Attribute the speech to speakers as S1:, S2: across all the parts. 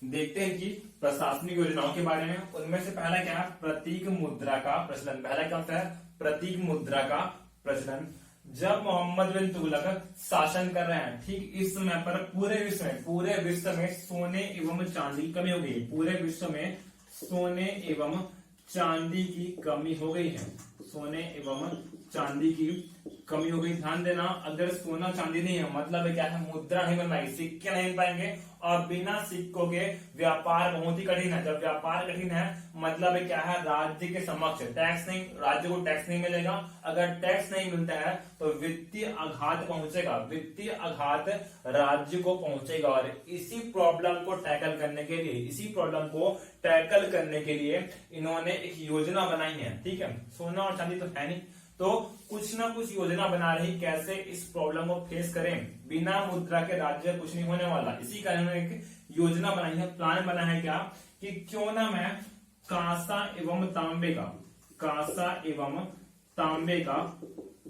S1: देखते हैं कि प्रशासनिक योजनाओं के बारे में। उनमें से पहला क्या है, प्रतीक मुद्रा का प्रचलन। पहला क्या होता है, प्रतीक मुद्रा का प्रचलन। जब मोहम्मद बिन तुगलक शासन कर रहे हैं, ठीक इस समय पर पूरे विश्व में सोने एवं चांदी की कमी हो गई। पूरे विश्व में सोने एवं चांदी की कमी हो गई है। सोने एवं चांदी की कमी हो गई। ध्यान देना, अगर सोना चांदी नहीं है मतलब क्या है, मुद्रा नहीं बन पाएगी, सिक्के नहीं बन पाएंगे, और बिना सिक्कों के व्यापार बहुत ही कठिन है। जब व्यापार कठिन है मतलब क्या है, राज्य के समक्ष टैक्स नहीं, राज्य को टैक्स नहीं मिलेगा। अगर टैक्स नहीं मिलता है तो वित्तीय आघात पहुंचेगा, वित्तीय आघात राज्य को पहुंचेगा। और इसी प्रॉब्लम को टैकल करने के लिए इन्होंने एक योजना बनाई है। ठीक है, सोना और चांदी तो है नहीं, तो कुछ ना कुछ योजना बना रही कैसे इस प्रॉब्लम को फेस करें। बिना मुद्रा के राज्य कुछ नहीं होने वाला। इसी कारण उन्होंने एक योजना बनाई है, प्लान बना है क्या, कि क्यों ना मैं कांसा एवं तांबे का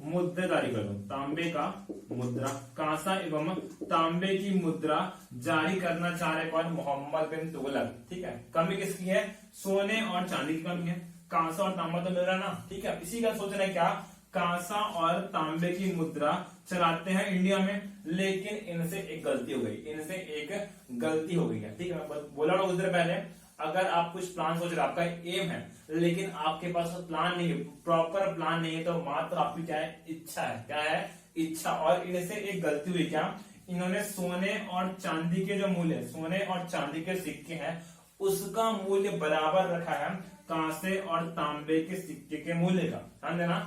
S1: मुद्रा जारी कर दूं। तांबे का मुद्रा, कांसा एवं तांबे की मुद्रा जारी करना चाह रहे कौन, मोहम्मद बिन तुगलक। ठीक है, कमी किसकी है, सोने और चांदी की कमी है, कांसा और तांबा तो मिल रहा ना। ठीक है, इसी का सोच रहे क्या, कांसा और तांबे की मुद्रा चलाते हैं इंडिया में, लेकिन इनसे एक गलती हो गई है। ठीक है, मैं बोला कुछ देर पहले, अगर आप कुछ प्लान सोच रहे, आपका एम है, लेकिन आपके पास प्लान नहीं है, प्रॉपर प्लान नहीं है, तो मात्र आपकी क्या है, इच्छा। और इनसे एक गलती हुई क्या, इन्होंने सोने और चांदी के जो मूल्य, सोने और चांदी के सिक्के हैं, उसका मूल्य बराबर रखा है कांसे और तांबे के सिक्के के मूल्य का। ध्यान देना,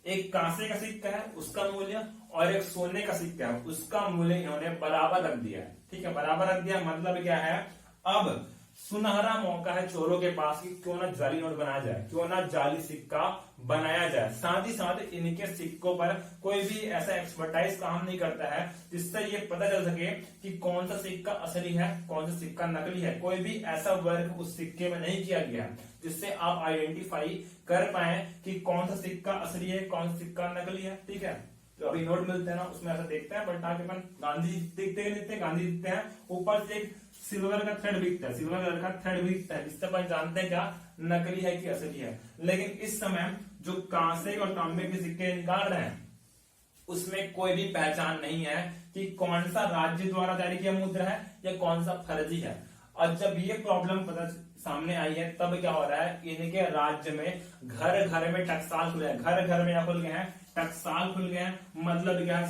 S1: एक कांसे का सिक्का है उसका मूल्य, और एक सोने का सिक्का है उसका मूल्य इन्होंने बराबर रख दिया है। ठीक है, बराबर रख दिया मतलब क्या है, अब सुनहरा मौका है चोरों के पास कि क्यों ना जाली नोट बनाया जाए, क्यों ना जाली सिक्का बनाया जाए। साथ ही साथ इनके सिक्कों पर कोई भी ऐसा एक्सपर्टाइज काम नहीं करता है जिससे ये पता चल सके कि कौन सा सिक्का असली है, कौन सा सिक्का नकली है। कोई भी ऐसा वर्क उस सिक्के में नहीं किया गया जिससे आप आइडेंटिफाई कर पाए कि कौन सा सिक्का असली है, कौन सा सिक्का नकली है। ठीक है, तो अभी नोट मिलते हैं ना, उसमें ऐसा देखते हैं, बट आगे अपन गांधी दिखते हैं, गांधी दिखते हैं, ऊपर से एक सिल्वर का थ्रेड दिखता है, सिल्वर कलर का थ्रेड दिखता है, जिससे अपन जानते हैं क्या नकली है कि असली है। लेकिन इस समय जो कांसे और तांबे के सिक्के निकाल रहे हैं उसमें कोई भी पहचान नहीं है कि कौन सा राज्य द्वारा जारी किया मुद्रा है या कौन सा फर्जी है। और जब ये प्रॉब्लम पता सामने आई है तब क्या हो रहा है, इनके राज्य में घर में टकसाल खुले हैं, घर में क्या खुल गए हैं, टकसाल खुल गए हैं। मतलब क्या है,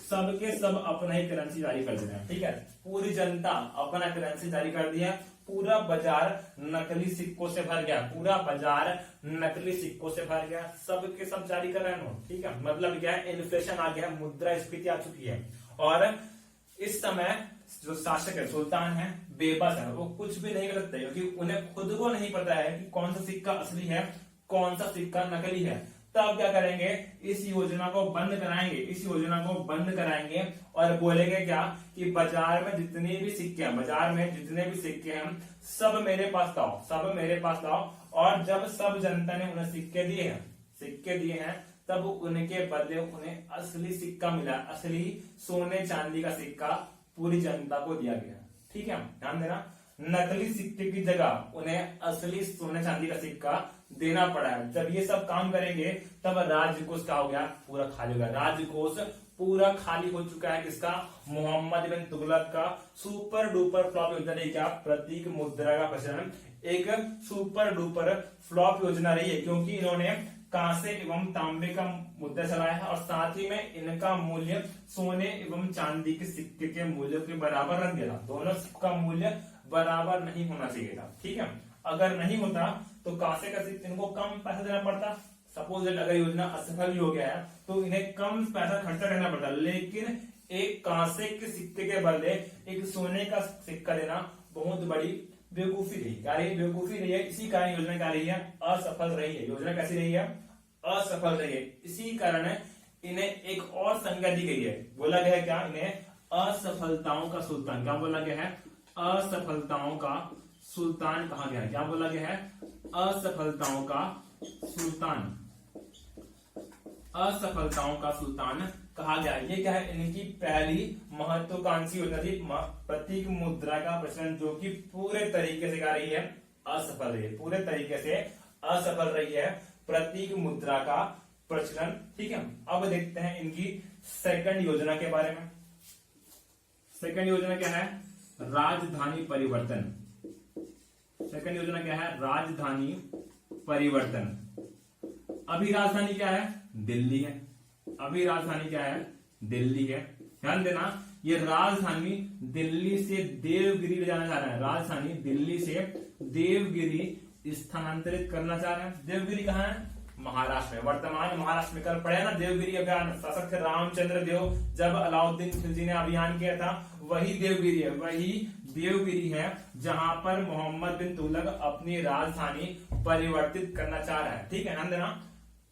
S1: सबके सब अपना ही करेंसी जारी कर दे रहे हैं। ठीक है, पूरी जनता अपना करेंसी जारी कर दिया, पूरा बाजार नकली सिक्कों से भर गया, सबके सब जारी कर रहे हैं नोट। ठीक है, मतलब क्या है, इन्फ्लेशन आ गया, मुद्रास्फीति आ चुकी है। और इस समय जो शासक है, सुल्तान है, बेबस है, वो कुछ भी नहीं कर सकते क्योंकि उन्हें खुद को नहीं पता है कि कौन सा सिक्का असली है, कौन सा सिक्का नकली है। तब क्या करेंगे, इस योजना को बंद कराएंगे और बोलेंगे क्या कि बाजार में जितने भी सिक्के हैं सब मेरे पास लाओ। और जब सब जनता ने उन्हें सिक्के दिए हैं तब उनके बदले उन्हें असली सिक्का मिला, असली सोने चांदी का सिक्का पूरी जनता को दिया गया। ठीक है, ध्यान देना, नकली सिक्के की जगह उन्हें असली सोने चांदी का सिक्का देना पड़ा है। जब ये सब काम करेंगे तब राजकोष क्या हो गया, पूरा खाली हो गया। राजकोष पूरा खाली हो चुका है किसका, मोहम्मद बिन तुगलक का सुपर डुपर फ्लॉप योजना रही क्या, प्रतीक मुद्रा का प्रचलन एक सुपर डुपर फ्लॉप योजना रही है, क्योंकि इन्होंने कांसे एवं तांबे का मुद्दा चलाया है और साथ ही में इनका मूल्य सोने एवं चांदी के सिक्के के मूल्य के बराबर रख दिया। दोनों का मूल्य बराबर नहीं होना चाहिए था। ठीक है, अगर नहीं होता तो कांसे का सिक्के इनको कम पैसा देना पड़ता। सपोज अगर योजना असफल भी हो गया है तो इन्हें कम पैसा खर्चा करना पड़ता, लेकिन एक कांसे के सिक्के के बदले एक सोने का सिक्का देना बहुत बड़ी बेवकूफी रही है। इसी कारण योजना क्या रही है, असफल रही है। योजना कैसी रही है, असफल रही है। इसी कारण इन्हें एक और संज्ञा दी गई है, बोला गया है क्या, इन्हें असफलताओं का सुल्तान, क्या बोला गया है, असफलताओं का सुल्तान कहा गया है। क्या बोला गया है, असफलताओं का सुल्तान कहा गया है। ये क्या है, इनकी पहली महत्वाकांक्षी योजना थी प्रतीक मुद्रा का प्रचलन, जो कि पूरे तरीके से क्या रही है, असफल रही है, पूरे तरीके से असफल रही है प्रतीक मुद्रा का प्रचलन। ठीक है, अब देखते हैं इनकी सेकंड योजना के बारे में। सेकंड योजना क्या है, राजधानी परिवर्तन। सेकंड योजना क्या है, राजधानी परिवर्तन। अभी राजधानी क्या है, दिल्ली है। अभी राजधानी क्या है, दिल्ली है। ध्यान देना, ये राजधानी दिल्ली से देवगिरी ले जाना चाह रहे हैं। राजधानी दिल्ली से देवगिरी स्थानांतरित करना चाह रहे हैं। देवगिरी कहाँ है, महाराष्ट्र में, वर्तमान महाराष्ट्र में। कल पढ़े ना देवगिरी अभियान, शासक थे रामचंद्र देव। जब अलाउद्दीन खिलजी ने अभियान किया था, वही देवगिरी है, वही देवगिरी है जहां पर मोहम्मद बिन तुगलक अपनी राजधानी परिवर्तित करना चाह रहा है। ठीक है, ध्यान देना।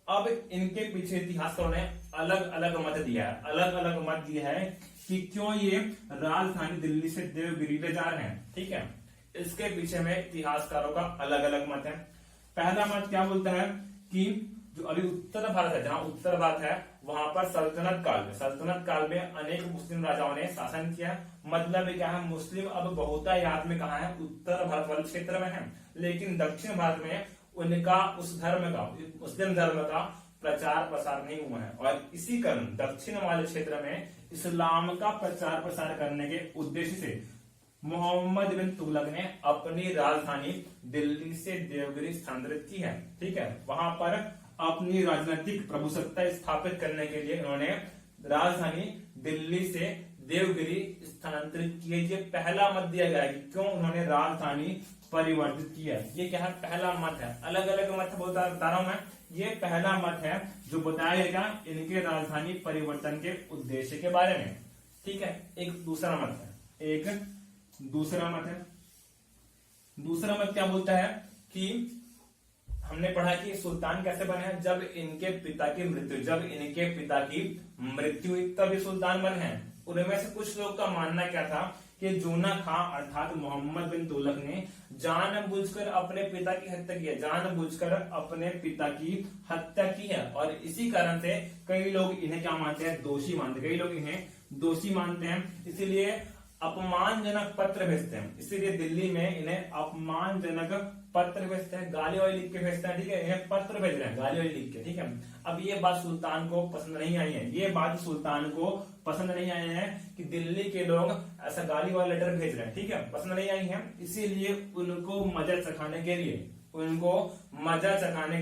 S1: अब इनके पीछे इतिहासकारों ने अलग अलग मत दिया है, अलग अलग मत दिया है कि क्यों ये राजधानी दिल्ली से देवगिरी ले जा रहे हैं। ठीक है, इसके पीछे में इतिहासकारों का अलग अलग मत है। पहला मत क्या बोलता है कि जो अभी उत्तर भारत है, जहां उत्तर भारत है, वहां पर सल्तनत काल में अनेक मुस्लिम राजाओं ने शासन किया। मतलब क्या है, मुस्लिम अब बहुतायत में कहा है, उत्तर भारत वाले क्षेत्र में है, लेकिन दक्षिण भारत में उनका उस धर्म का, मुस्लिम धर्म का प्रचार प्रसार नहीं हुआ है। और इसी कारण दक्षिण वाले क्षेत्र में इस्लाम का प्रचार प्रसार करने के उद्देश्य से मोहम्मद बिन तुगलक ने अपनी राजधानी दिल्ली से देवगिरी स्थानांतरित की है। ठीक है, वहां पर अपनी राजनीतिक प्रभुसत्ता स्थापित करने के लिए उन्होंने राजधानी दिल्ली से देवगिरी स्थानांतरित की है। ये पहला मत दिया गया है कि क्यों उन्होंने राजधानी परिवर्तित किया। ये क्या है, पहला मत है। अलग अलग मत बता रहा हूं मैं, ये पहला मत है जो बताएगा इनके राजधानी परिवर्तन के उद्देश्य के बारे में। ठीक है, एक दूसरा मत है, एक दूसरा मत है। दूसरा मत क्या बोलता है कि हमने पढ़ा कि सुल्तान कैसे बने हैं, जब इनके पिता की मृत्यु हुई तब ये सुल्तान बने हैं। उनमें से कुछ लोग का मानना क्या था कि जूना खां अर्थात मोहम्मद बिन तुगलक ने जानबूझकर अपने पिता की हत्या की है, जानबूझकर अपने पिता की हत्या की है। और इसी कारण से कई लोग इन्हें क्या मानते हैं, दोषी मानते हैं। कई लोग इन्हें दोषी मानते हैं, इसीलिए अपमानजनक पत्र भेजते हैं। इसीलिए दिल्ली में इन्हें अपमानजनक पत्र भेजते हैं, गाली वाली लिख के भेजते हैं। ठीक है, इन्हें पत्र भेज रहे हैं गाली वाली लिख के। ठीक है, अब ये बात सुल्तान को पसंद नहीं आई है, ये बात सुल्तान को पसंद नहीं आई है कि दिल्ली के लोग ऐसा गाली वाला लेटर भेज रहे हैं। ठीक है, पसंद नहीं आई है, इसीलिए उनको मजा चखाने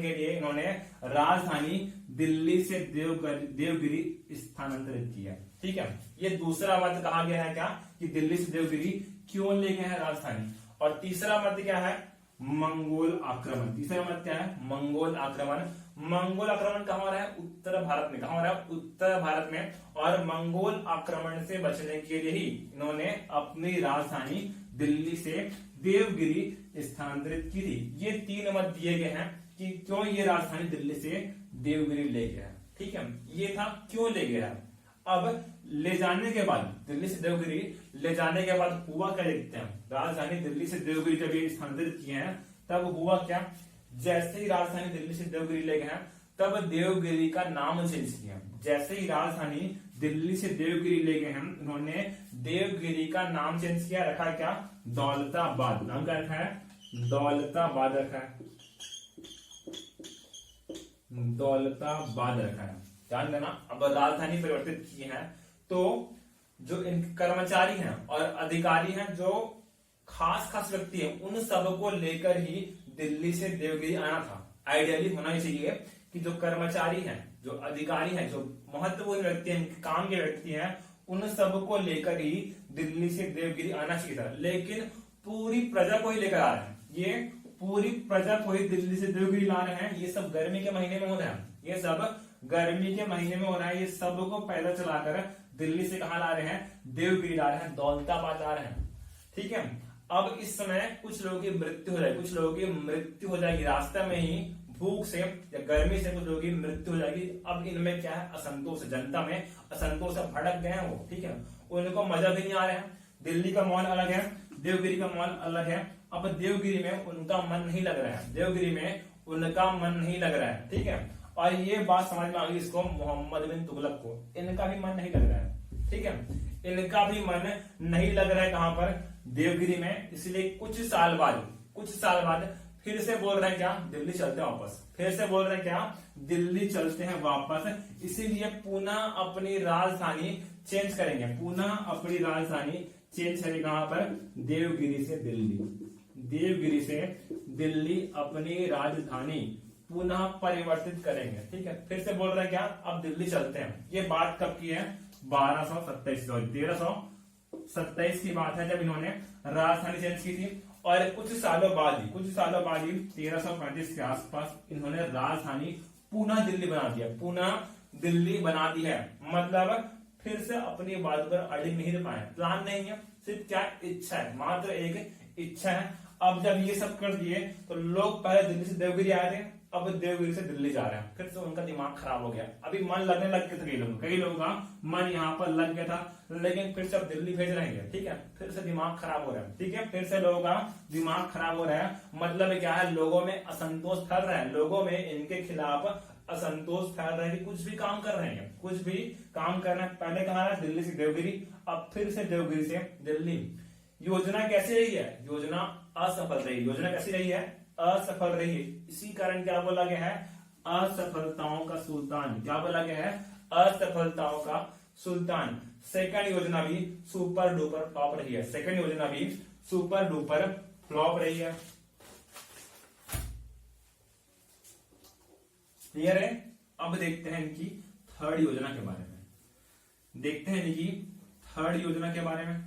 S1: के लिए इन्होंने राजधानी दिल्ली से देवगिरी स्थानांतरित किया। ठीक है, ये दूसरा मत कहा गया है क्या कि दिल्ली से देवगिरी क्यों ले गए हैं राजधानी। और तीसरा मत क्या है, मंगोल आक्रमण। तीसरा मत क्या है, मंगोल आक्रमण। मंगोल आक्रमण कहां हो रहा है, उत्तर भारत में। कहां हो रहा है, उत्तर भारत में। और मंगोल आक्रमण से बचने के लिए ही इन्होंने अपनी राजधानी दिल्ली से देवगिरी स्थानांतरित की थी। ये तीन मत दिए गए हैं कि क्यों ये राजधानी दिल्ली से देवगिरी ले गया। ठीक है, ये था क्यों ले गया। अब ले जाने के बाद, दिल्ली से देवगिरी ले जाने के बाद हुआ क्या देखते हैं। राजधानी दिल्ली से देवगिरी जब ये स्थानांतरित किए हैं तब हुआ क्या, जैसे ही राजधानी दिल्ली से देवगिरी ले गए हैं तब देवगिरी का नाम चेंज किया। जैसे ही राजधानी दिल्ली से देवगिरी ले गए हैं, उन्होंने देवगिरी का नाम चेंज किया, रखा क्या, दौलताबाद। नाम क्या रखा है, दौलताबाद रखा है, दौलताबाद रखा है। ध्यान देना, अब राजधानी परिवर्तित की है तो जो इन कर्मचारी हैं और अधिकारी हैं, जो खास व्यक्ति हैं, उन सबको लेकर ही दिल्ली से देवगिरी आना था। आइडियली होना ही चाहिए कि जो कर्मचारी हैं, जो अधिकारी हैं, जो महत्वपूर्ण व्यक्ति हैं, काम के व्यक्ति हैं, उन सबको लेकर ही दिल्ली से देवगिरी आना चाहिए था। लेकिन पूरी प्रजा को ही लेकर आ रहे हैं, ये पूरी प्रजा को ही दिल्ली से देवगिरी ला रहे हैं। ये सब गर्मी के महीने में हो रहा है, ये सब गर्मी के महीने में हो रहा है। ये सबको पैदल चलाकर दिल्ली से कहा ला रहे हैं, देवगिरी ला रहे हैं, दौलताबाद ला रहे हैं। ठीक है, अब इस समय कुछ लोगों की मृत्यु हो जाएगी, कुछ लोगों की मृत्यु हो जाएगी रास्ते में ही, भूख से या गर्मी से कुछ लोगों की मृत्यु हो जाएगी। अब इनमें क्या है, असंतोष, जनता में असंतोष से भड़क गए हैं वो। ठीक है, उनको मजा भी नहीं आ रहा है। दिल्ली का माहौल अलग है, देवगिरी का माहौल अलग है। अब देवगिरी में उनका मन नहीं लग रहा है, देवगिरी में उनका मन नहीं लग रहा है। ठीक है, और ये बात समझ में आ गई इसको, मोहम्मद बिन तुगलक को, इनका भी मन नहीं लग रहा है, ठीक है, इनका भी मन नहीं लग रहा है कहां पर, देवगिरी में। इसलिए कुछ साल बाद फिर से बोल रहे हैं क्या, दिल्ली चलते हैं वापस, फिर से बोल रहे हैं क्या, दिल्ली चलते हैं वापस। इसीलिए पुनः अपनी राजधानी चेंज करेंगे, पुनः अपनी राजधानी चेंज करेंगे कहां पर, देवगिरी से दिल्ली, देवगिरी से दिल्ली अपनी राजधानी पुनः परिवर्तित करेंगे, ठीक है। फिर से बोल रहे हैं क्या, अब दिल्ली चलते हैं। ये बात कब की है, 1327 की बात है, जब इन्होंने राजधानी चेंज की थी। और कुछ सालों बाद ही 1335 के आसपास इन्होंने राजधानी पुनः दिल्ली बना दिया, पुनः दिल्ली बना दी है। मतलब फिर से अपनी बात पर अड़िग नहीं रह पाए, प्लान नहीं है, सिर्फ क्या इच्छा है, मात्र एक इच्छा है। अब जब ये सब कर दिए तो लोग पहले दिल्ली से देवगिरी आए थे, अब देवगिरी से दिल्ली जा रहे हैं, फिर से उनका दिमाग खराब हो गया। अभी मन लगने लग गया था, कई लोगों का मन यहाँ पर लग गया था, लेकिन फिर से अब दिल्ली भेज रहे हैं, ठीक है, फिर से दिमाग खराब हो रहा है, ठीक है, फिर से लोगों का दिमाग खराब हो रहा है। मतलब क्या है, लोगों में असंतोष फैल रहा है, लोगों में इनके खिलाफ असंतोष फैल रहा है कि कुछ भी काम कर रहे हैं, कुछ भी काम करना है। पहले कहा है दिल्ली से देवगिरी, अब फिर से देवगिरी से दिल्ली। योजना कैसी रही है, योजना असफल रही, योजना कैसी रही है, असफल रही। इसी कारण क्या बोला गया है, असफलताओं का सुल्तान, क्या बोला गया है, असफलताओं का सुल्तान। सेकंड योजना भी सुपर डुपर फ्लॉप रही है, सेकंड योजना भी सुपर डुपर फ्लॉप रही है। क्लियर है। अब देखते हैं इनकी थर्ड योजना के बारे में, देखते हैं इनकी थर्ड योजना के बारे में।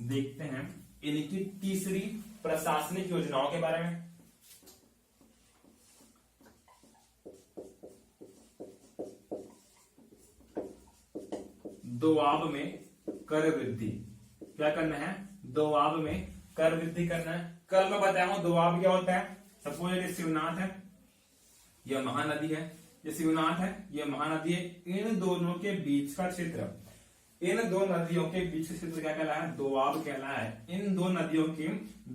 S1: देखते हैं इनकी तीसरी प्रशासनिक योजनाओं के बारे में। दोआब में कर वृद्धि, क्या करना है, दोआब में कर वृद्धि करना है। कल मैं बताया हूं दोआब क्या होता है। सपोज ये शिवनाथ है, यह महानदी है, ये शिवनाथ है, यह महानदी है, इन दोनों के बीच का क्षेत्र, इन दो नदियों के बीच का क्षेत्र क्या कहलाया है, दोआब कहलाया है। इन दो नदियों के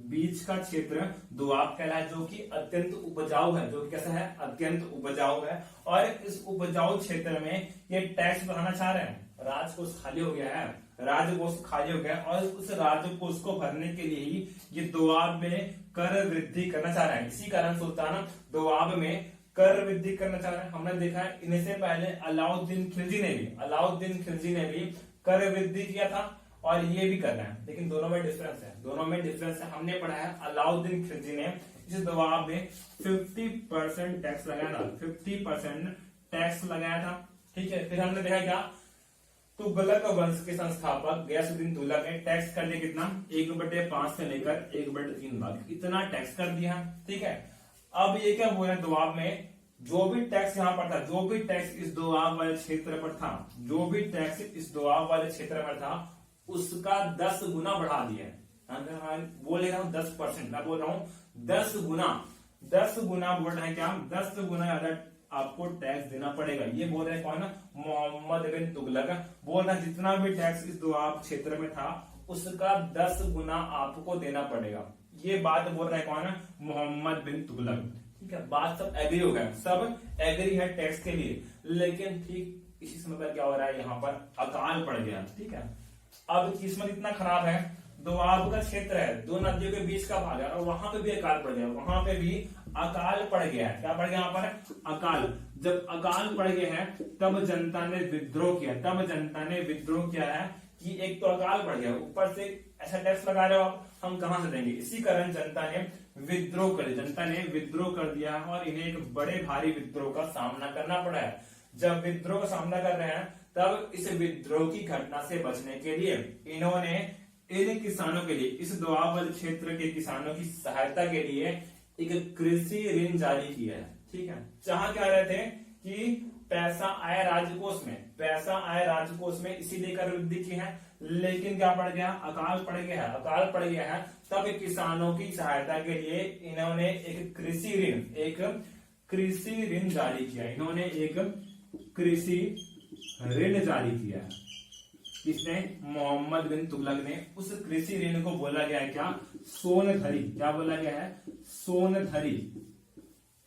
S1: बीच का क्षेत्र दोआब कहलाया है, जो कि अत्यंत उपजाऊ है, जो कि कैसा है, अत्यंत उपजाऊ है। और इस उपजाऊ क्षेत्र में ये टैक्स बढ़ाना चाह रहे हैं, राजकोष खाली हो गया है, राजकोष खाली हो गया, और उस राजकोष को भरने के लिए ही ये दोआब में कर वृद्धि करना चाह रहे हैं। इसी कारण सुल्तान दोआब में कर वृद्धि करना चाह रहे हैं। हमने देखा है इन्हें से पहले अलाउद्दीन खिलजी ने भी कर वृद्धि किया था, और ये भी कर रहे हैं, लेकिन दोनों में डिफरेंस है, दोनों में डिफरेंस है। हमने पढ़ा है अलाउद्दीन खिलजी ने इस दोआब में 50% टैक्स लगाया था, 50% टैक्स लगाया था, ठीक है। फिर हमने देखा क्या, तुगलक वंश के संस्थापक गयासुद्दीन तुगलक ने टैक्स कर लिया कितना, 1/5 से लेकर 1/3 भाग, इतना टैक्स कर दिया, ठीक है। अब ये क्या बोल रहे हैं, दोआब में जो भी टैक्स यहाँ पर था, जो भी टैक्स इस दोआब वाले क्षेत्र पर था, जो भी टैक्स इस दोआब वाले क्षेत्र पर था, उसका 10 गुना बढ़ा दिया है। बोल रहा हूं 10%, मैं बोल रहा हूं 10 गुना, 10 गुना बोल रहे हैं क्या, 10 गुना ज्यादा आपको टैक्स देना पड़ेगा। ये बोल रहे हैं कौन, मोहम्मद बिन तुगलक बोल रहे हैं जितना भी टैक्स इस दोआब क्षेत्र में था उसका 10 गुना आपको देना पड़ेगा। ये बात बोल रहे हैं कौन, मोहम्मद बिन तुगलक, ठीक है। बात सब एग्री हो गया, सब एग्री है टैक्स के लिए, लेकिन ठीक इसी समय पर क्या हो रहा है, यहाँ पर अकाल पड़ गया, ठीक है। अब किस्मत इतना खराब है, दोआब का क्षेत्र है, दो नदियों के बीच का भाग है, और वहां पे भी अकाल पड़ गया, वहां पे भी अकाल पड़ गया है। क्या पड़ गया यहाँ पर, अकाल। जब अकाल पड़ गया है तब जनता ने विद्रोह किया, तब जनता ने विद्रोह किया है कि एक तो अकाल पड़ गया, ऊपर से ऐसा टैक्स लगा रहे हो आप, हम कहां से देंगे। इसी कारण जनता ने विद्रोह कर दिया, जनता ने विद्रोह कर दिया, और इन्हें एक बड़े भारी विद्रोह का सामना करना पड़ा है। जब विद्रोह का सामना कर रहे हैं तब इस विद्रोह की घटना से बचने के लिए इन्होंने इन किसानों के लिए, इस दोआब वाले क्षेत्र के किसानों की सहायता के लिए एक कृषि ऋण जारी किया है, ठीक है। जहां क्या रहे थे कि पैसा आया राजकोष में, पैसा आया राजकोष में, इसीलिए कर वृद्धि की है, लेकिन क्या पड़ गया, अकाल पड़ गया है, अकाल पड़ गया है। तब किसानों की सहायता के लिए इन्होंने एक कृषि ऋण जारी किया, इन्होंने एक कृषि ऋण जारी किया, किसने? मोहम्मद बिन तुगलक ने। उस कृषि ऋण को बोला गया है क्या? सोनधरी। क्या बोला गया है? सोनधरी।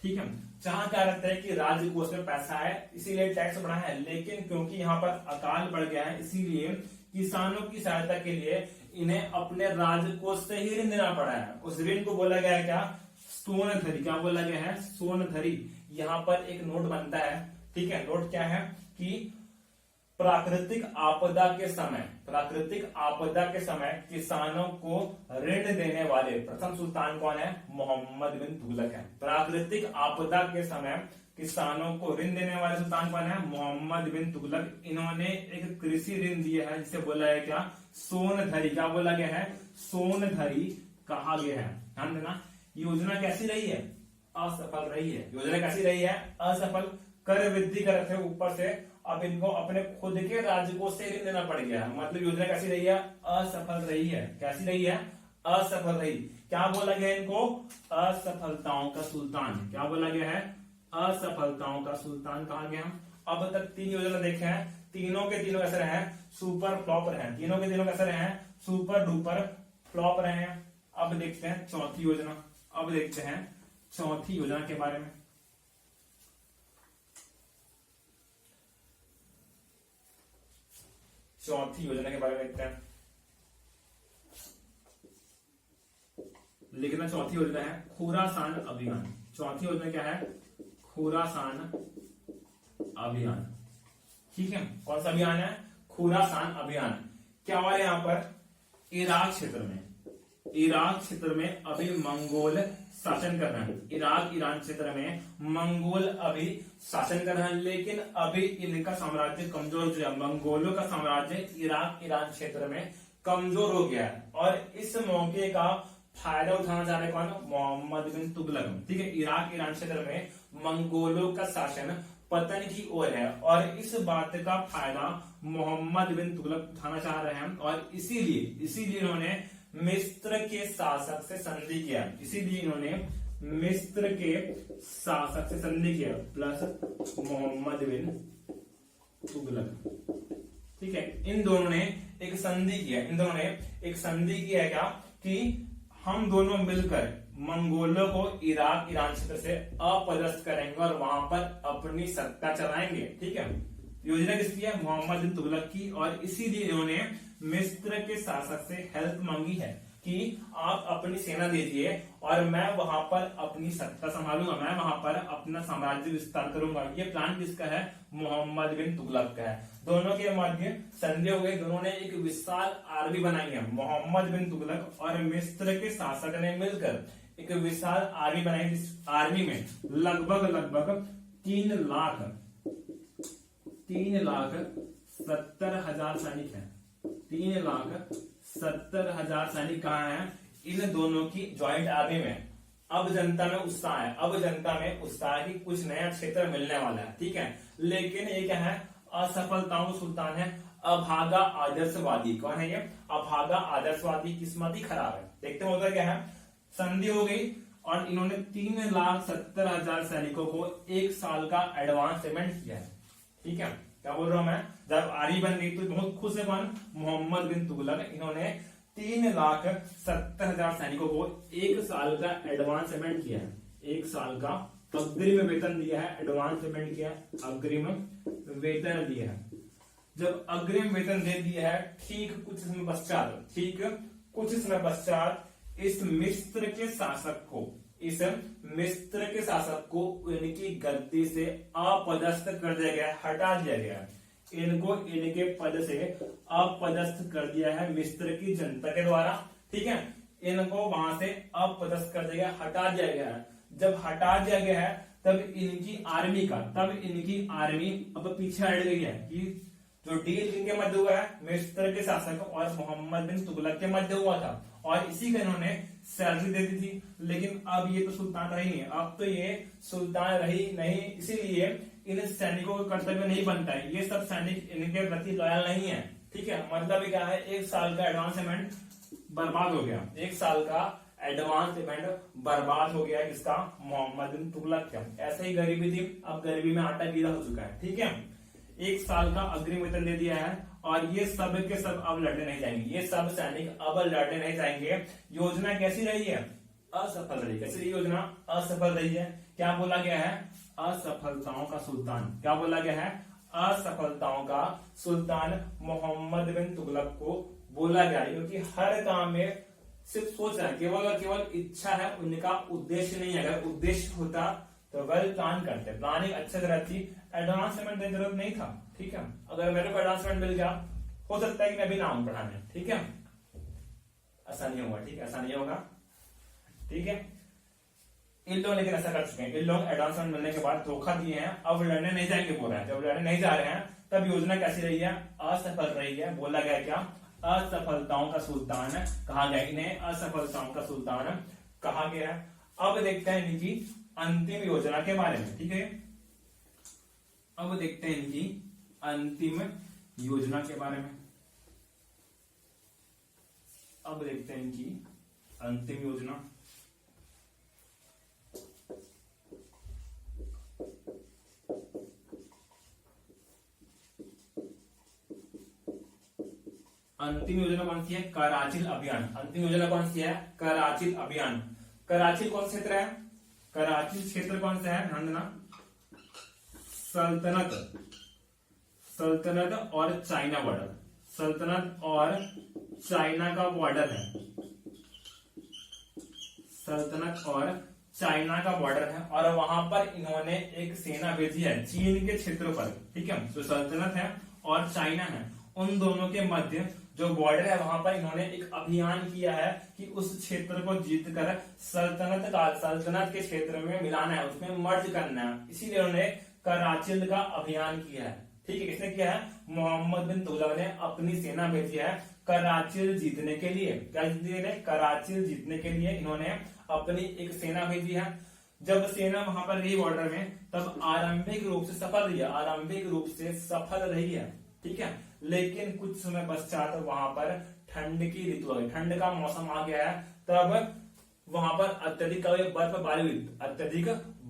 S1: ठीक है। जहां क्या रहता है कि राजकोष में पैसा है इसीलिए टैक्स बढ़ा है, लेकिन क्योंकि यहाँ पर अकाल बढ़ गया है इसीलिए किसानों की सहायता के लिए इन्हें अपने राजकोष से ही ऋण देना पड़ा है। उस ऋण को बोला गया है क्या? सोनधरी। क्या बोला गया है? सोनधरी। यहाँ पर एक नोट बनता है, ठीक है। नोट क्या है कि प्राकृतिक आपदा के समय किसानों को ऋण देने वाले प्रथम सुल्तान कौन है? मोहम्मद बिन तुगलक है। प्राकृतिक आपदा के समय किसानों को ऋण देने वाले सुल्तान कौन है? मोहम्मद बिन तुगलक। इन्होंने एक कृषि ऋण दिया है जिसे बोला है क्या? सोनधरी। क्या बोला गया है? सोनधरी कहा गया है। ध्यान देना, योजना कैसी रही है? असफल रही है। योजना कैसी रही है? असफल। कर वृद्धि कर रहे थे ऊपर से, अब इनको अपने खुद के राजकोष से ऋण देना पड़ गया है। मतलब योजना कैसी रही है? असफल रही है। कैसी रही है? असफल रही। क्या बोला गया इनको? असफलताओं का सुल्तान। क्या बोला गया है? असफलताओं का सुल्तान कहा गया। अब तक 3 योजना देखे हैं, तीनों के तीनों कैसे रहे? सुपर फ्लॉप रहे। तीनों के तीनों कैसे रहे? सुपर डुपर फ्लॉप रहे हैं। अब देखते हैं चौथी योजना। अब देखते हैं चौथी योजना के बारे में। चौथी योजना के बारे में देखते हैं। लिखना, चौथी योजना है खुरासान अभियान। चौथी योजना क्या है? खुरासान अभियान। ठीक है। कौन सा अभियान है? खुरासान अभियान। क्या हो रहा है यहाँ पर? इराक क्षेत्र में अभी मंगोल शासन कर रहे हैं। इराक ईरान क्षेत्र में मंगोल अभी शासन कर रहे हैं, लेकिन अभी इनका साम्राज्य कमजोर हो गया। मंगोलों का साम्राज्य इराक ईरान क्षेत्र में कमजोर हो गया है और इस मौके का फायदा उठाना चाह रहे कौन? मोहम्मद बिन तुगलक। ठीक है। इराक ईरान क्षेत्र में मंगोलों का शासन पतन की ओर है और इस बात का फायदा मोहम्मद बिन तुगलक उठाना चाह रहे हैं और इसीलिए इन्होंने मिस्र के शासक से संधि किया। इसीलिए इन्होंने मिस्र के शासक से संधि किया प्लस मोहम्मद बिन तुगलक। ठीक है। इन दोनों ने एक संधि किया। है क्या कि हम दोनों मिलकर मंगोलों को इराक ईरान क्षेत्र से अपदस्थ करेंगे और वहां पर अपनी सत्ता चलाएंगे। ठीक है। योजना किसकी है? मोहम्मद बिन तुगलक की। और इसीलिए इन्होंने मिस्र के शासक से हेल्प मांगी है कि आप अपनी सेना दीजिए और मैं वहां पर अपनी सत्ता संभालूंगा, मैं वहां पर अपना साम्राज्य विस्तार करूंगा। ये प्लान किसका है? मोहम्मद बिन तुगलक का है। दोनों के मध्य संधि हो गई। दोनों ने एक विशाल आर्मी बनाई है। मोहम्मद बिन तुगलक और मिस्र के शासक ने मिलकर एक विशाल आर्मी बनाई। जिस आर्मी में लगभग 3,70,000 सैनिक हैं। 3,70,000 सैनिक कहाँ हैं? इन दोनों की ज्वाइंट आर्मी में। अब जनता में उत्साह है। कि कुछ नया क्षेत्र मिलने वाला है। ठीक है। लेकिन ये क्या है? असफलताओं का सुल्तान है, अभागा आदर्शवादी। कौन है ये? अभागा आदर्शवादी। किस्मत ही खराब है। देखते हैं क्या है। संधि हो गई और इन्होंने 3,70,000 सैनिकों को 1 साल का एडवांस पेमेंट किया है। ठीक है। क्या बोल रहा हूं मैं? जब आर्मी बन गई तो बहुत खुश है कौन? मोहम्मद बिन तुगलक। इन्होंने 3,70,000 सैनिकों को 1 साल का एडवांस पेमेंट किया है। 1 साल का अग्रिम वेतन दिया है, एडवांस पेमेंट किया है, अग्रिम वेतन दिया है। जब अग्रिम वेतन दे दिया है, ठीक कुछ समय पश्चात इस मिस्र के शासक को इनकी गद्दी से अपदस्थ कर दिया गया, हटा दिया गया। इनको इनके पद से अपदस्थ कर दिया है मिस्र की जनता के द्वारा। ठीक है। इनको वहां से अपदस्थ कर दिया गया, हटा दिया गया है। जब हटा दिया गया है तब इनकी आर्मी अब पीछे हट गई है कि जो डील इनके मध्य हुआ है मिस्र के शासक और मोहम्मद बिन तुगलक के मध्य हुआ था और इसी का इन्होंने सैलरी दे दी थी। लेकिन अब ये तो सुल्तान रही नहीं, अब तो ये सुल्तान रही नहीं, इसीलिए इन सैनिकों का कर्तव्य नहीं बनता है। ये सब सैनिक इनके प्रति लॉयल नहीं है। ठीक है। मतलब क्या है? 1 साल का एडवांस पेमेंट बर्बाद हो गया। 1 साल का एडवांस पेमेंट बर्बाद हो गया किसका? मोहम्मद बिन तुगलक का। ऐसे ही गरीबी थी, अब गरीबी में आटा गीला हो चुका है। ठीक है। 1 साल का अग्रिम वेतन दे दिया है और ये सब के सब अब लड़ने नहीं जाएंगे, ये सब सैनिक अब लड़ने नहीं जाएंगे। योजना कैसी रही है? असफल रही। कैसी रही योजना? असफल रही है। क्या बोला गया है? असफलताओं का सुल्तान। क्या बोला गया है? असफलताओं का सुल्तान मोहम्मद बिन तुगलक को बोला गया है, क्योंकि हर काम में सिर्फ सोच रहा है, केवल और केवल इच्छा है, उनका उद्देश्य नहीं है। अगर उद्देश्य होता तो वेल प्लान करते, प्लानिंग अच्छे से रहती, एडवांसमेंट की जरूरत नहीं था। ठीक है, अगर मेरे को एडवांसमेंट मिल गया, हो सकता है कि मैं भी ना आऊं पढ़ाने। ठीक है, ऐसा नहीं होगा। ठीक है, ऐसा नहीं होगा। ठीक है, इन लोग लेकिन ऐसा कर चुके हैं, इन लोग एडवांसमेंट मिलने के बाद धोखा दिए हैं, अब लड़ने नहीं जाएंगे बोल रहे हैं। जब लड़ने नहीं जा रहे हैं तब योजना कैसी रही है? असफल रही है। बोला गया क्या? असफलताओं का सुल्तान कहा गया, इन्हें असफलताओं का सुल्तान कहा गया। अब देखते हैं इनकी अंतिम योजना के बारे में। ठीक है, अब देखते हैं इनकी अंतिम योजना के बारे में। अब देखते हैं इनकी अंतिम योजना। अंतिम योजना कौन सी है? कराचिल अभियान। अंतिम योजना कौन सी है? कराचिल अभियान। कराची कौन क्षेत्र है? कराची क्षेत्र कौन सा है? ध्यान देना, सल्तनत और चाइना बॉर्डर, सल्तनत और चाइना का बॉर्डर है, सल्तनत और चाइना का बॉर्डर है। और वहां पर इन्होंने एक सेना भेजी है चीन के क्षेत्रों पर। ठीक है, जो सल्तनत है और चाइना है, उन दोनों के मध्य जो बॉर्डर है वहां पर इन्होंने एक अभियान किया है कि उस क्षेत्र को जीतकर सल्तनत के क्षेत्र में मिलाना है, उसमें मर्ज करना है। इसीलिए उन्होंने कराचिल का अभियान किया है। ठीक है, किसने किया है? मोहम्मद बिन तुगलक ने अपनी सेना भेजी है कराचिल जीतने के लिए। क्या जीतने? कराचिल जीतने के लिए इन्होंने अपनी एक सेना भेजी है। जब सेना वहां पर रही बॉर्डर में, तब आरंभिक रूप से सफल रही है, आरंभिक रूप से सफल रही है। ठीक है, लेकिन कुछ समय पश्चात वहां पर ठंड की ऋतु आ गई, ठंड का मौसम आ गया है। तब वहां पर अत्यधिक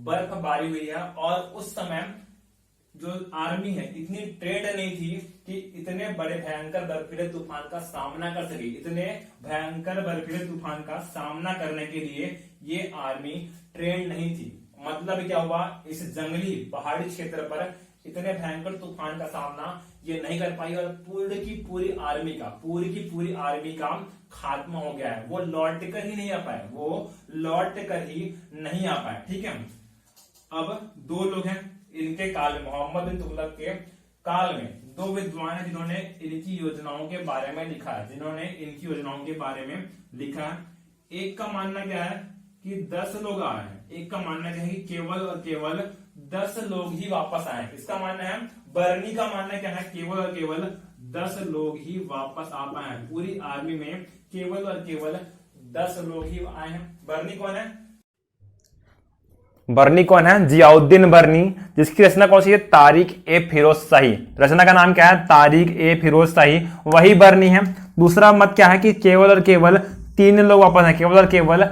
S1: बर्फबारी हुई है और उस समय जो आर्मी है इतनी ट्रेंड नहीं थी कि इतने बड़े भयंकर बर्फीले तूफान का सामना कर सके। इतने भयंकर बर्फीले तूफान का सामना करने के लिए ये आर्मी ट्रेंड नहीं थी। मतलब क्या हुआ? इस जंगली पहाड़ी क्षेत्र पर इतने भयंकर तूफान का सामना ये नहीं कर पाई और पूरी की पूरी आर्मी का खात्मा हो गया है। वो लौट कर ही नहीं आ पाए, ठीक है। अब 2 लोग हैं इनके काल में, मोहम्मद बिन तुगलक के काल में 2 विद्वान हैं जिन्होंने इनकी योजनाओं के बारे में लिखा है। एक का मानना क्या है कि 10 लोग आ रहे हैं, एक का मानना क्या है कि केवल और केवल 10 लोग ही वापस आए। इसका मानना है, बर्नी का मानना क्या है, केवल और केवल 10 लोग ही वापस आ पाए हैं। पूरी आर्मी में केवल और केवल 10 लोग ही आए हैं। बर्नी कौन है?
S2: बर्नी कौन है? जियाउद्दीन बर्नी, जिसकी रचना कौन सी है? तारिक ए फिरोज शाही। रचना का नाम क्या है? तारिक ए फिरोज शाही, वही बर्नी है। दूसरा मत क्या है कि केवल और केवल 3 लोग वापस हैं, केवल और केवल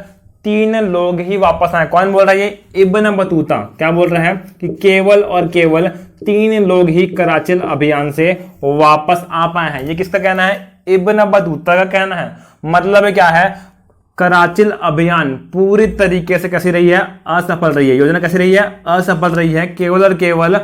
S2: 3 लोग ही वापस आए। कौन बोल रहा है? ये इब्न बतूता। क्या बोल रहा है कि केवल और केवल 3 लोग ही कराचिल अभियान से वापस आ पाए हैं। ये किसका कहना है? इब्न बतूता का कहना है। मतलब क्या है? कराचिल अभियान पूरी तरीके से कैसी रही है? असफल रही है। योजना कैसी रही है? असफल रही है। केवल और केवल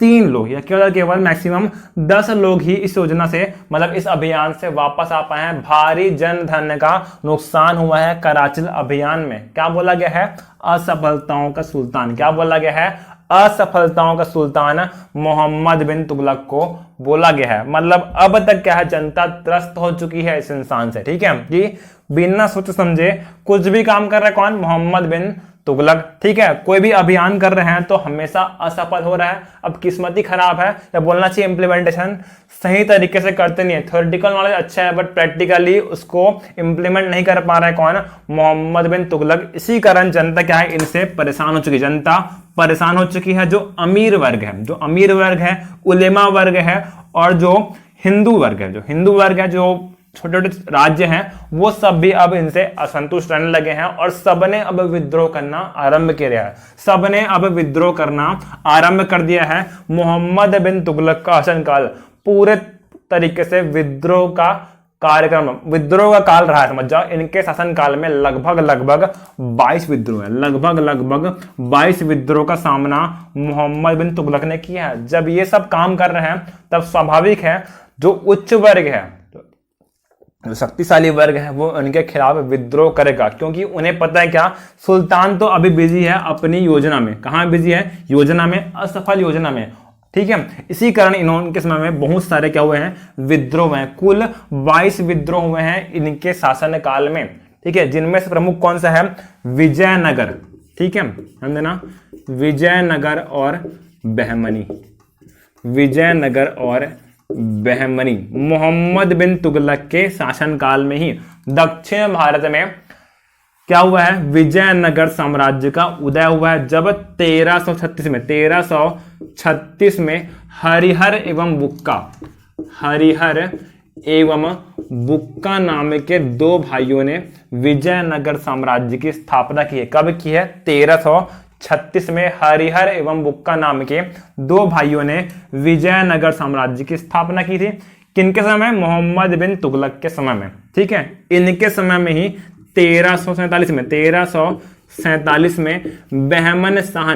S2: 3 लोग या केवल और केवल मैक्सिमम 10 लोग ही इस योजना से, मतलब इस अभियान से वापस आ पाए हैं। भारी जन धन का नुकसान हुआ है कराचिल अभियान में। क्या बोला गया है? असफलताओं का सुल्तान। क्या बोला गया है? असफलताओं का सुल्तान मोहम्मद बिन तुगलक को बोला गया है। मतलब अब तक क्या है, जनता त्रस्त हो चुकी है इस इंसान से। ठीक है, कि बिना सोच समझे कुछ भी काम कर रहा है। कौन? मोहम्मद बिन तुगलक। ठीक है, कोई भी अभियान कर रहे हैं तो हमेशा असफल हो रहा है। अब किस्मत ही खराब है, या बोलना चाहिए इम्प्लीमेंटेशन सही तरीके से करते नहीं है। थ्योरेटिकल नॉलेज अच्छा है बट प्रैक्टिकली उसको इम्प्लीमेंट नहीं कर पा रहा है। कौन? मोहम्मद बिन तुगलक। इसी कारण जनता क्या है, इनसे परेशान हो चुकी है। जनता परेशान हो चुकी है। जो अमीर वर्ग है, उलेमा वर्ग है, और जो हिंदू वर्ग है, जो छोटे छोटे राज्य हैं वो सब भी अब इनसे असंतुष्ट रहने लगे हैं और सबने अब विद्रोह करना आरंभ किया है। सबने अब विद्रोह करना आरंभ कर दिया है। मोहम्मद बिन तुगलक का शासनकाल पूरे तरीके से विद्रोह का कार्यक्रम, विद्रोह का काल रहा है, समझ जाओ। इनके शासनकाल में लगभग 22 विद्रोह है, लगभग 22 विद्रोह का सामना मोहम्मद बिन तुगलक ने किया है। जब ये सब काम कर रहे हैं तब स्वाभाविक है जो उच्च वर्ग है, जो शक्तिशाली वर्ग है, वो उनके खिलाफ विद्रोह करेगा, क्योंकि उन्हें पता है क्या, सुल्तान तो अभी बिजी है अपनी योजना में। कहां बिजी है? योजना में, असफल योजना में, ठीक है। इसी कारण इनके समय में बहुत सारे क्या हुए हैं, विद्रोह हैं। कुल 22 विद्रोह हुए हैं इनके शासन काल में, ठीक है। जिनमें से प्रमुख कौन सा है? विजयनगर, ठीक है, ध्यान देना, विजयनगर और बहमनी, विजयनगर और बहमनी। मोहम्मद बिन तुगलक के शासनकाल में ही दक्षिण भारत में क्या हुआ है, विजयनगर साम्राज्य का उदय हुआ है। जब 1336 में हरिहर एवं बुक्का नाम के दो भाइयों ने विजयनगर साम्राज्य की स्थापना की है। कब की है? 1336 में हरिहर एवं बुक्का नाम के दो भाइयों ने विजयनगर साम्राज्य की स्थापना की थी। किनके समय? मोहम्मद बिन तुगलक के समय में, ठीक है। इनके समय में ही 1347 में बहमन शाह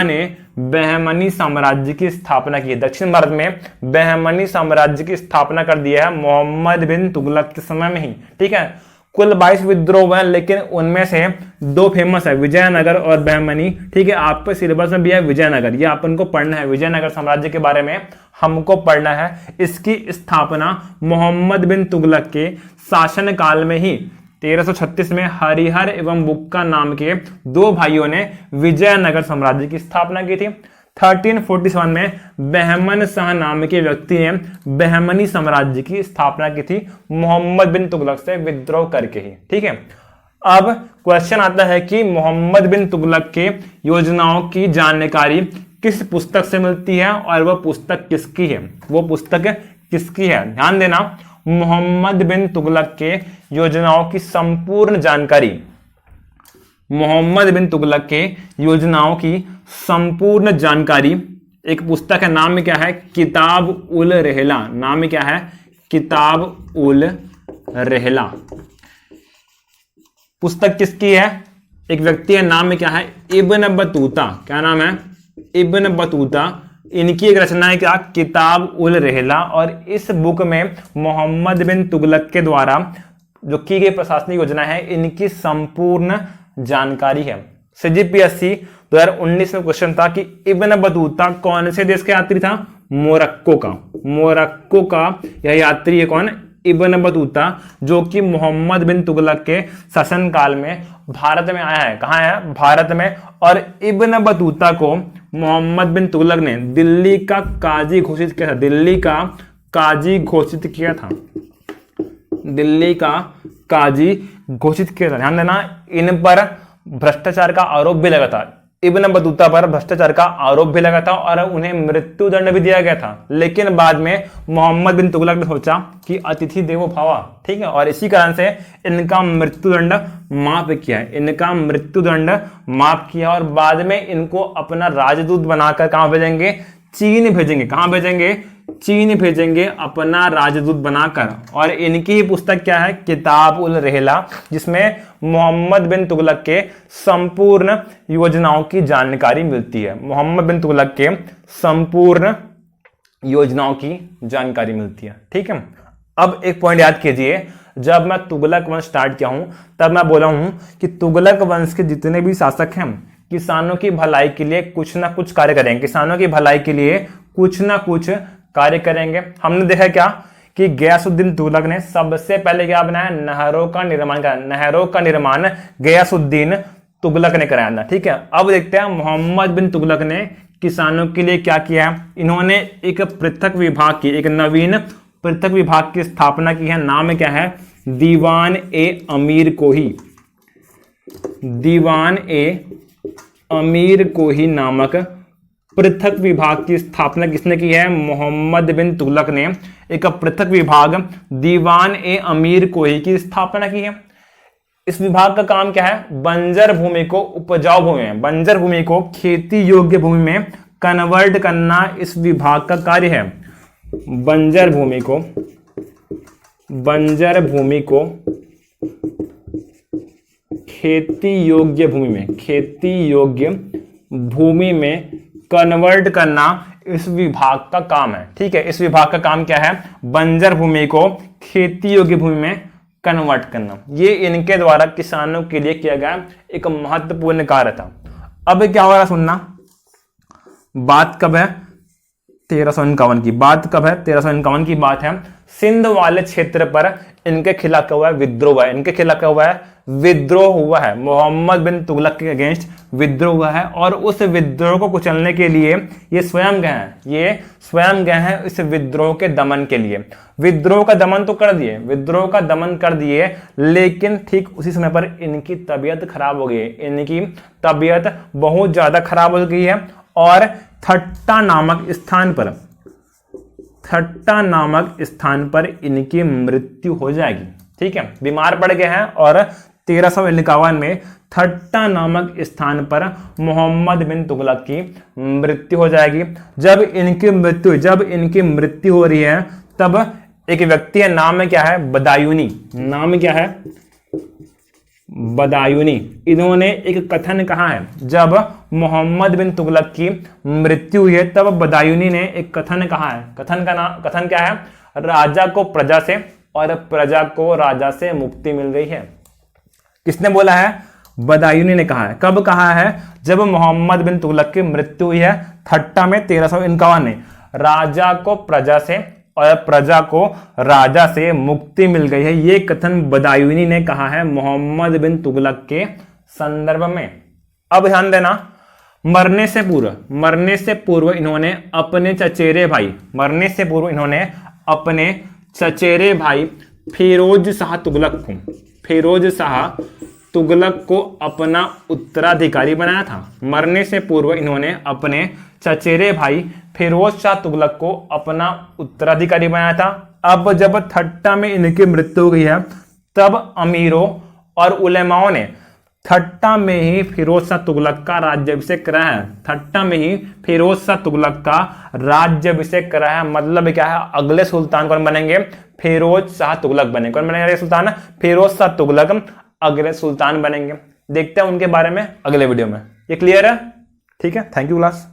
S2: ने बहमनी साम्राज्य की स्थापना की। दक्षिण भारत में बहमनी साम्राज्य की स्थापना कर दिया है मोहम्मद बिन तुगलक के समय में ही, ठीक है। कुल 22 विद्रोह हैं, लेकिन उनमें से दो फेमस है, विजयनगर और बहमनी, ठीक है। आपके सिलेबस में भी है विजयनगर, ये अपन को पढ़ना है, विजयनगर साम्राज्य के बारे में हमको पढ़ना है। इसकी स्थापना मोहम्मद बिन तुगलक के शासन काल में ही 1336 में हरिहर एवं बुक्का नाम के दो भाइयों ने विजयनगर साम्राज्य की स्थापना की थी। 1347 में बहमन शाह नाम के व्यक्ति ने बहमनी साम्राज्य की स्थापना की थी मोहम्मद बिन तुगलक से विद्रोह करके ही, ठीक है। अब क्वेश्चन आता है कि मोहम्मद बिन तुगलक के योजनाओं की जानकारी किस पुस्तक से मिलती है और वह पुस्तक किसकी है? वो पुस्तक किसकी है? ध्यान देना, मोहम्मद बिन तुगलक के योजनाओं की संपूर्ण जानकारी, मोहम्मद बिन तुगलक के योजनाओं की संपूर्ण जानकारी एक पुस्तक है, नाम क्या है? किताब उल रहला। नाम क्या है? किताब उल रहला। पुस्तक किसकी है? एक व्यक्ति है, नाम क्या है? Ibn Battuta. क्या नाम है? Ibn Battuta. इनकी एक रचना है क्या? किताब उल रहला। और इस बुक में मोहम्मद बिन तुगलक के द्वारा जो की गई प्रशासनिक योजना है, इनकी संपूर्ण जानकारी है। CGPSC 2019 में क्वेश्चन था कि इब्न बतूता कौन से देश का यात्री था? मोरक्को का। मोरक्को का यह यात्री है कौन? इब्न बतूता, जो कि मोहम्मद बिन तुगलक के शासनकाल में भारत में आया है। कहाँ है? भारत में। और इब्न बतूता को मोहम्मद बिन तुगलक ने दिल्ली का काजी घोषित किया था। दिल्ली का काजी घोषित किया था। दिल्ली का काजी घोषित किया था। ध्यान देना, इन पर भ्रष्टाचार का आरोप भी लगा था। इब्न बतूता पर भ्रष्टाचार का आरोप भी लगा था और उन्हें मृत्युदंड भी दिया गया था। लेकिन बाद में मोहम्मद बिन तुगलक ने सोचा कि अतिथि देवो भव, ठीक है, और इसी कारण से इनका मृत्युदंड माफ किया है। इनका मृत्युदंड माफ किया और बाद में इनको अपना राजदूत बनाकर कहां भेजेंगे? चीन भेजेंगे। कहां भेजेंगे? चीन भेजेंगे अपना राजदूत बनाकर। और इनकी ही पुस्तक क्या है? किताब उल रहला, जिसमें मोहम्मद बिन तुगलक के संपूर्ण योजनाओं की जानकारी मिलती है। मोहम्मद बिन तुगलक के संपूर्ण योजनाओं की जानकारी मिलती है, ठीक है। अब एक पॉइंट याद कीजिए, जब मैं तुगलक वंश स्टार्ट किया हूं तब मैं बोला हूं कि तुगलक वंश के जितने भी शासक हैं किसानों की भलाई के लिए कुछ ना कुछ कार्य करेंगे। किसानों की भलाई के लिए कुछ ना कुछ कार्य करेंगे। हमने देखा क्या कि गयासुद्दीन तुगलक ने सबसे पहले क्या बनाया? नहरों का निर्माण करा। नहरों का निर्माण गयासुद्दीन तुगलक ने कराया था, ठीक है। अब देखते हैं मोहम्मद बिन तुगलक ने किसानों के लिए क्या किया। इन्होंने एक पृथक विभाग की, एक नवीन पृथक विभाग की स्थापना की है। नाम क्या है? दीवान ए अमीर कोही। दीवान ए अमीर कोही नामक पृथक विभाग की स्थापना किसने की है? मोहम्मद बिन तुगलक ने एक पृथक विभाग दीवान ए अमीर कोही की स्थापना की है। इस विभाग का काम क्या है? बंजर भूमि को उपजाऊ भूमि में, बंजर भूमि को खेती योग्य भूमि में कन्वर्ट करना इस विभाग का कार्य है। बंजर भूमि को खेती योग्य भूमि में कन्वर्ट करना इस विभाग का काम है। ठीक है, इस विभाग का काम क्या है? बंजर भूमि को खेती योग्य भूमि में कन्वर्ट करना। ये इनके द्वारा किसानों के लिए किया गया एक महत्वपूर्ण कार्य था। अब क्या हो रहा सुनना, बात कब है? 1351 की बात कब है? 1351 की बात है। सिंध वाले क्षेत्र पर इनके खिलाफ क्या हुआ है? विद्रोह हुआ है। इनके खिलाफ क्या हुआ है? विद्रोह हुआ है। मोहम्मद बिन तुगलक के अगेंस्ट विद्रोह हुआ है और उस विद्रोह को कुचलने के लिए ये स्वयं गए हैं इस विद्रोह के दमन के लिए। विद्रोह का दमन तो कर दिए, लेकिन ठीक उसी समय पर इनकी तबीयत खराब हो गई है। इनकी तबीयत बहुत ज्यादा खराब हो गई है और थट्टा नामक स्थान पर इनकी मृत्यु हो जाएगी। ठीक है, बीमार पड़ गए हैं और 1351 में थट्टा नामक स्थान पर मोहम्मद बिन तुगलक की मृत्यु हो जाएगी। जब इनकी मृत्यु हो रही है तब एक व्यक्ति है, नाम क्या है? बदायूनी। नाम क्या है? बदायूनी। इन्होंने एक कथन कहा है। जब मोहम्मद बिन तुगलक की मृत्यु हुई है तब बदायूनी ने एक कथन कहा है। कथन क्या है? राजा को प्रजा से और प्रजा को राजा से मुक्ति मिल गई है। किसने बोला है? बदायूनी ने कहा है। कब कहा है? जब मोहम्मद बिन तुगलक की मृत्यु हुई है थट्टा में 1351 में। राजा को प्रजा से और प्रजा को राजा से मुक्ति मिल गई है। ये कथन बदायूनी ने कहा है मोहम्मद बिन तुगलक के संदर्भ में। अब ध्यान देना, मरने से पूर्व इन्होंने अपने चचेरे भाई फिरोज शाह तुगलक को अपना उत्तराधिकारी बनाया था। मरने से पूर्व इन्होंने अपने चचेरे भाई फिरोज शाह तुगलक को अपना उत्तराधिकारी बनाया था। अब जब थट्टा में इनकी मृत्यु हो गई है तब अमीरों और उलेमाओं ने थट्टा में ही फिरोज शाह तुगलक का राज्याभिषेक कराया है। थट्टा में ही फिरोज शाह तुगलक का राज्याभिषेक कराया है। मतलब क्या है? अगले सुल्तान कौन बनेंगे? फिरोज शाह तुगलक बनेंगे। कौन बनेंगे सुल्तान? फिरोज शाह तुगलक अगले सुल्तान बनेंगे। देखते हैं उनके बारे में अगले वीडियो में। ये क्लियर है? ठीक है, थैंक यू क्लास।